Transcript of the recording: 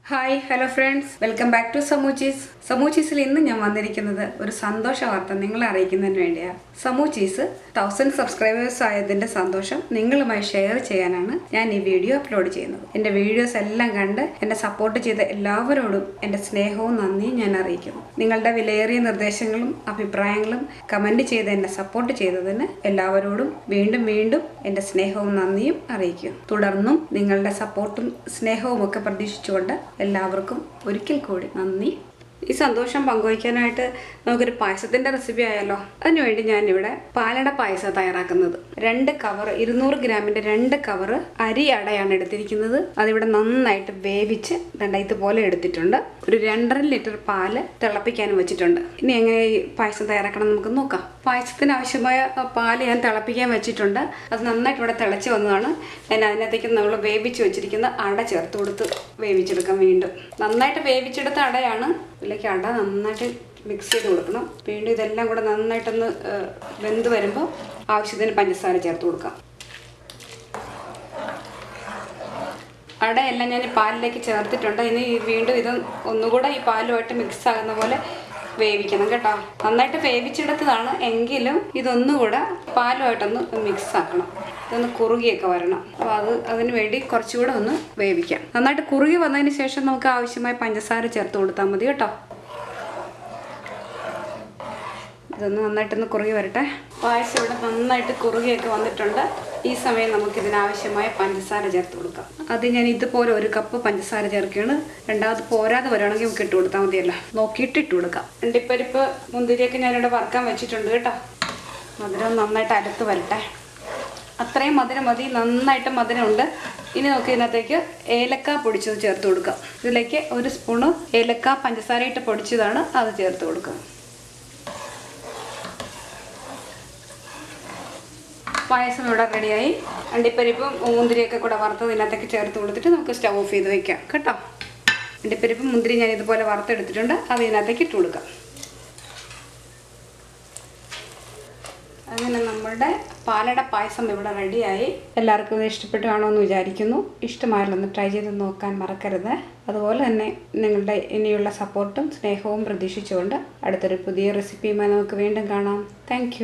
Hi hello friends, welcome back to സമൂച്ചീസിൽ ഇന്ന് ഞാൻ വന്നിരിക്കുന്നത് ഒരു സന്തോഷ വാർത്ത നിങ്ങളെ അറിയിക്കുന്നതിന് വേണ്ടിയാണ്. സമൂച്ചീസ് 1000 സബ്സ്ക്രൈബേഴ്സ് ആയതിൻ്റെ സന്തോഷം നിങ്ങളുമായി ഷെയർ ചെയ്യാനാണ് ഞാൻ ഈ വീഡിയോ അപ്ലോഡ് ചെയ്യുന്നത്. എൻ്റെ വീഡിയോസ് എല്ലാം കണ്ട് എന്നെ സപ്പോർട്ട് ചെയ്ത എല്ലാവരോടും എൻ്റെ സ്നേഹവും നന്ദിയും ഞാൻ അറിയിക്കുന്നു. നിങ്ങളുടെ വിലയേറിയ നിർദ്ദേശങ്ങളും അഭിപ്രായങ്ങളും കമൻറ്റ് ചെയ്ത് എന്നെ സപ്പോർട്ട് ചെയ്തതിന് എല്ലാവരോടും വീണ്ടും വീണ്ടും എൻ്റെ സ്നേഹവും നന്ദിയും അറിയിക്കും. തുടർന്നും നിങ്ങളുടെ സപ്പോർട്ടും സ്നേഹവും ഒക്കെ പ്രതീക്ഷിച്ചുകൊണ്ട് എല്ലാവർക്കും ഒരിക്കൽ കൂടി നന്ദി. ഈ സന്തോഷം പങ്കുവയ്ക്കാനായിട്ട് നമുക്കൊരു പായസത്തിൻ്റെ റെസിപ്പി ആയാലോ. അതിനുവേണ്ടി ഞാനിവിടെ പാലട പായസം തയ്യാറാക്കുന്നത്. 2 കവർ 200 ഗ്രാമിൻ്റെ 2 കവർ അരി അടയാണ് എടുത്തിരിക്കുന്നത്. അതിവിടെ നന്നായിട്ട് വേവിച്ച് ഇതുപോലെ എടുത്തിട്ടുണ്ട്. ഒരു 2.5 ലിറ്റർ പാല് തിളപ്പിക്കാനും വെച്ചിട്ടുണ്ട്. ഇനി എങ്ങനെ ഈ പായസം തയ്യാറാക്കണം നമുക്ക് നോക്കാം. പായസത്തിന് ആവശ്യമായ പാല് ഞാൻ തിളപ്പിക്കാൻ വെച്ചിട്ടുണ്ട്. അത് നന്നായിട്ട് ഇവിടെ തിളച്ച് വന്നതാണ്. ഞാൻ അതിനകത്തേക്ക് നമ്മൾ വേവിച്ച് വെച്ചിരിക്കുന്ന അട ചേർത്ത് കൊടുത്ത് വേവിച്ചെടുക്കാം. വീണ്ടും നന്നായിട്ട് വേവിച്ചെടുത്ത അടയാണ്. ഇതിലേക്ക് അട നന്നായിട്ട് മിക്സ് ചെയ്ത് കൊടുക്കണം. വീണ്ടും ഇതെല്ലാം കൂടെ നന്നായിട്ടൊന്ന് വെന്ത് വരുമ്പോൾ ആവശ്യത്തിന് പഞ്ചസാര ചേർത്ത് കൊടുക്കാം. അടയെല്ലാം ഞാൻ ഈ പാലിലേക്ക് ചേർത്തിട്ടുണ്ട്. ഇനി വീണ്ടും ഇത് ഒന്നുകൂടെ ഈ പാലുമായിട്ട് മിക്സ് ആകുന്ന പോലെ വേവിക്കണം കേട്ടോ. നന്നായിട്ട് വേവിച്ചെടുത്തതാണ്, എങ്കിലും ഇതൊന്നുകൂടെ പാലുമായിട്ടൊന്ന് മിക്സ് ആക്കണം. ഇതൊന്ന് കുറുകിയൊക്കെ വരണം. അപ്പോൾ അതിന് വേണ്ടി കുറച്ചുകൂടെ ഒന്ന് വേവിക്കാം. നന്നായിട്ട് കുറുകി വന്നതിന് ശേഷം നമുക്ക് ആവശ്യമായ പഞ്ചസാര ചേർത്ത് കൊടുത്താൽ മതി കേട്ടോ. ഇതൊന്ന് നന്നായിട്ടൊന്ന് കുറുകി വരട്ടെ. പായസം ഇവിടെ നന്നായിട്ട് കുറുകിയൊക്കെ വന്നിട്ടുണ്ട്. ഈ സമയം നമുക്കിതിനാവശ്യമായ പഞ്ചസാര ചേർത്ത് കൊടുക്കാം. അത് ഞാൻ ഇതുപോലെ 1 കപ്പ് പഞ്ചസാര ചേർക്കുകയാണ്. രണ്ടാമത് പോരാതെ വരികയാണെങ്കിൽ നമുക്ക് ഇട്ട് കൊടുത്താൽ മതിയല്ലോ. നോക്കിയിട്ട് ഇട്ട് കൊടുക്കാം. അണ്ടിപ്പരിപ്പ് മുന്തിരിയൊക്കെ ഞാനിവിടെ വറുക്കാൻ വെച്ചിട്ടുണ്ട് കേട്ടോ. മധുരം നന്നായിട്ട് അടുത്ത് വരട്ടെ. അത്രയും മധുരം മതി, നന്നായിട്ട് മധുരമുണ്ട്. ഇനി നമുക്ക് ഇതിനകത്തേക്ക് ഏലക്ക പൊടിച്ചത് ചേർത്ത് കൊടുക്കാം. ഇതിലേക്ക് 1 സ്പൂണ് ഏലക്ക പഞ്ചസാരയിട്ട് പൊടിച്ചതാണ്, അത് ചേർത്ത് കൊടുക്കാം. പായസം ഇവിടെ റെഡിയായി. അണ്ടിപ്പരിപ്പും മുന്തിരിയൊക്കെ കൂടെ വറുത്തത് ഇതിനകത്തേക്ക് ചേർത്ത് കൊടുത്തിട്ട് നമുക്ക് സ്റ്റവ് ഓഫ് ചെയ്ത് വെക്കാം കേട്ടോ. അണ്ടിപ്പരിപ്പും മുന്തിരി ഞാൻ ഇതുപോലെ വറുത്തെടുത്തിട്ടുണ്ട്, അത് ഇതിനകത്തേക്ക് ഇട്ട് കൊടുക്കാം. അങ്ങനെ നമ്മളുടെ പാലട പായസം ഇവിടെ റെഡിയായി. എല്ലാവർക്കും ഇത് ഇഷ്ടപ്പെട്ടു കാണുമെന്ന് വിചാരിക്കുന്നു. ഇഷ്ടമായാലൊന്ന് ട്രൈ ചെയ്ത് നോക്കാൻ മറക്കരുത്. അതുപോലെ തന്നെ നിങ്ങളുടെ ഇനിയുള്ള സപ്പോർട്ടും സ്നേഹവും പ്രതീക്ഷിച്ചുകൊണ്ട് അടുത്തൊരു പുതിയ റെസിപ്പിയുമായി നമുക്ക് വീണ്ടും കാണാം. താങ്ക്